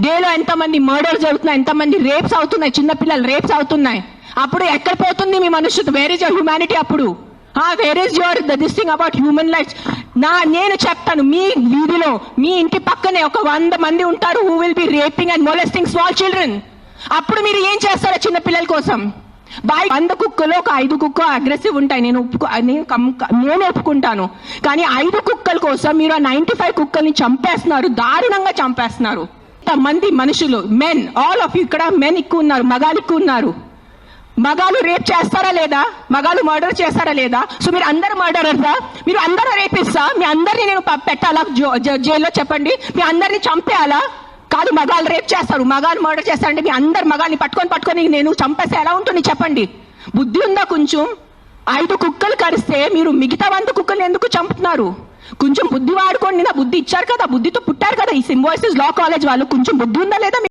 డేలో ఎంతమంది మర్డర్స్ జరుగుతున్నాయి, ఎంతమంది రేప్స్ అవుతున్నాయి, చిన్నపిల్లలు రేప్స్ అవుతున్నాయి. అప్పుడు ఎక్కడ పోతుంది మీ మనుషులు? Where is your humanity? అప్పుడు where is your this thing about human life? నేను చెప్తాను, మీ వీధిలో మీ ఇంటి పక్కనే ఒక 100 మంది ఉంటారు who will be raping and molesting small children. అప్పుడు మీరు ఏం చేస్తారో చిన్న పిల్లల కోసం? 100 కుక్కలు ఒక 5 కుక్క అగ్రెసివ్ ఉంటాయి, నేను ఒప్పుకుంటాను. కానీ 5 కుక్కల కోసం మీరు ఆ 95 కుక్కల్ని చంపేస్తున్నారు, దారుణంగా చంపేస్తున్నారు. మంది మనుషులు, మెన్, ఆల్ ఆఫ్ యూ, ఇక్కడ మెన్ ఎక్కువ ఉన్నారు, మగాలు ఎక్కువ ఉన్నారు. మగాలు రేప్ చేస్తారా లేదా? మగాలు మర్డర్ చేస్తారా లేదా? సో మీరు అందరు మర్డరర్సా? మీరు అందరూ రేపిస్తా? మీ అందరినీ నేను పెట్టాలా జైల్లో? చెప్పండి, మీ అందరినీ చంపేయాలా? కాదు, మగాలు రేప్ చేస్తారు, మగాలు మర్డర్ చేస్తారంటే మీ అందరు మగాల్ని పట్టుకొని నేను చంపేస్తే ఎలా ఉంటుంది చెప్పండి? బుద్ధి ఉందా కొంచెం? 5 కుక్కలు కరిస్తే మీరు మిగతా 100 కుక్కలు ఎందుకు చంపుతున్నారు? కొంచెం బుద్ధి వాడుకోండి. నా బుద్ధి ఇచ్చారు కదా, బుద్ధితో పుట్టారు కదా ఈ సింబాయిసిస్ లా కాలేజ్ వాళ్ళు. కొంచెం బుద్ధి ఉందా లేదా?